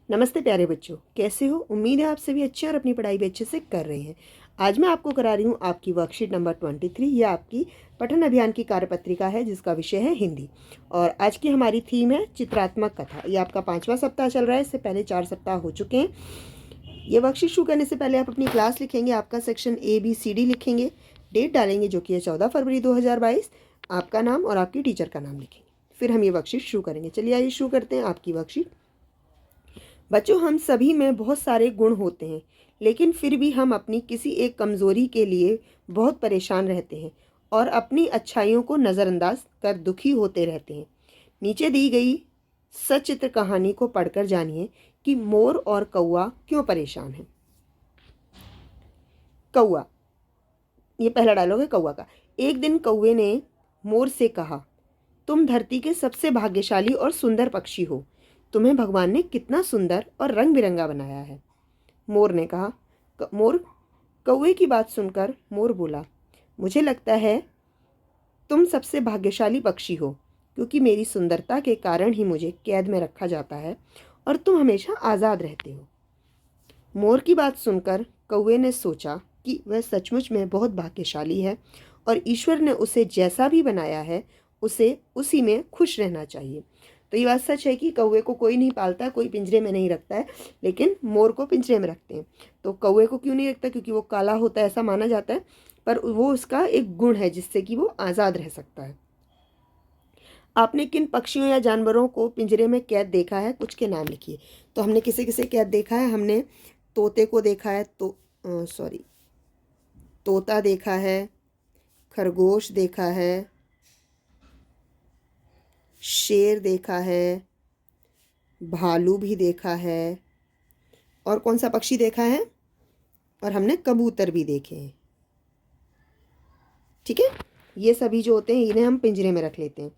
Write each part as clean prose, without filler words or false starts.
नमस्ते प्यारे बच्चों, कैसे हो? उम्मीद है आप सभी अच्छे और अपनी पढ़ाई भी अच्छे से कर रहे हैं। आज मैं आपको करा रही हूँ आपकी वर्कशीट नंबर 23। यह आपकी पठन अभियान की कार्यपत्रिका है जिसका विषय है हिंदी। और आज की हमारी थीम है चित्रात्मक कथा। ये आपका 5वां सप्ताह चल रहा है। इससे पहले 4 सप्ताह हो चुके हैं। ये वर्कशीट शुरू करने से पहले आप अपनी क्लास लिखेंगे, आपका सेक्शन ABCD लिखेंगे, डेट डालेंगे जो कि है 14 फरवरी 2022, आपका नाम और आपकी टीचर का नाम लिखेंगे। फिर हम ये वर्कशीट शुरू करेंगे। चलिए आइए शुरू करते हैं आपकी वर्कशीट। बच्चों, हम सभी में बहुत सारे गुण होते हैं, लेकिन फिर भी हम अपनी किसी एक कमज़ोरी के लिए बहुत परेशान रहते हैं और अपनी अच्छाइयों को नज़रअंदाज कर दुखी होते रहते हैं। नीचे दी गई सचित्र कहानी को पढ़कर जानिए कि मोर और कौआ क्यों परेशान हैं। कौआ, ये पहला डायलॉग है कौआ का। एक दिन कौवे ने मोर से कहा, तुम धरती के सबसे भाग्यशाली और सुंदर पक्षी हो। तुम्हें भगवान ने कितना सुंदर और रंग बिरंगा बनाया है। मोर ने कहा। मोर कौवे की बात सुनकर मोर बोला, मुझे लगता है तुम सबसे भाग्यशाली पक्षी हो, क्योंकि मेरी सुंदरता के कारण ही मुझे कैद में रखा जाता है और तुम हमेशा आज़ाद रहते हो। मोर की बात सुनकर कौवे ने सोचा कि वह सचमुच में बहुत भाग्यशाली है और ईश्वर ने उसे जैसा भी बनाया है उसे उसी में खुश रहना चाहिए। तो ये बात सच है कि कौवे को कोई नहीं पालता, कोई पिंजरे में नहीं रखता है, लेकिन मोर को पिंजरे में रखते हैं। तो कौवे को क्यों नहीं रखता? क्योंकि वो काला होता है ऐसा माना जाता है, पर वो उसका एक गुण है जिससे कि वो आज़ाद रह सकता है। आपने किन पक्षियों या जानवरों को पिंजरे में कैद देखा है? कुछ के नाम लिखिए। तो हमने किसे किसे कैद देखा है? हमने तोते को देखा है, तोता देखा है, खरगोश देखा है, शेर देखा है, भालू भी देखा है, और कौन सा पक्षी देखा है? और हमने कबूतर भी देखे हैं। ठीक है, ये सभी जो होते हैं इन्हें हम पिंजरे में रख लेते हैं।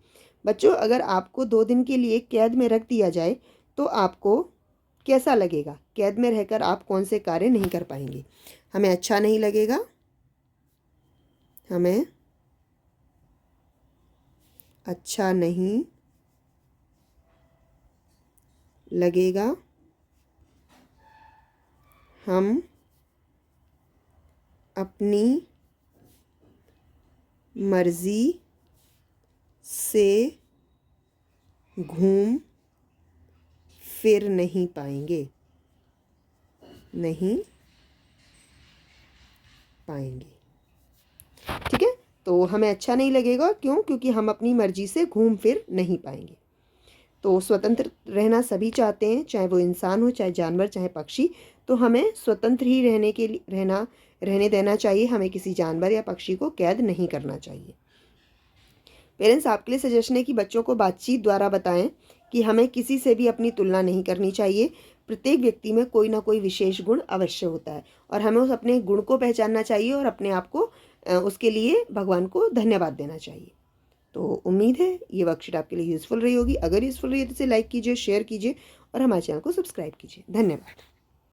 बच्चों, अगर आपको 2 दिन के लिए कैद में रख दिया जाए तो आपको कैसा लगेगा? कैद में रहकर आप कौन से कार्य नहीं कर पाएंगे? हमें अच्छा नहीं लगेगा, हमें अच्छा नहीं लगेगा, हम अपनी मर्जी से घूम फिर नहीं पाएंगे, ठीक है। तो हमें अच्छा नहीं लगेगा, क्यों? क्योंकि हम अपनी मर्जी से घूम फिर नहीं पाएंगे। तो स्वतंत्र रहना सभी चाहते हैं, चाहे वो इंसान हो, चाहे जानवर, चाहे पक्षी। तो हमें स्वतंत्र ही रहने देना चाहिए। हमें किसी जानवर या पक्षी को कैद नहीं करना चाहिए। पेरेंट्स, आपके लिए सजेशन है कि बच्चों को बातचीत द्वारा बताएं कि हमें किसी से भी अपनी तुलना नहीं करनी चाहिए। प्रत्येक व्यक्ति में कोई ना कोई विशेष गुण अवश्य होता है और हमें उस अपने गुण को पहचानना चाहिए और अपने आप को उसके लिए भगवान को धन्यवाद देना चाहिए। तो उम्मीद है ये वर्कशीट आपके लिए यूज़फुल रही होगी। अगर यूज़फुल रही है तो इसे लाइक कीजिए, शेयर कीजिए और हमारे चैनल को सब्सक्राइब कीजिए। धन्यवाद।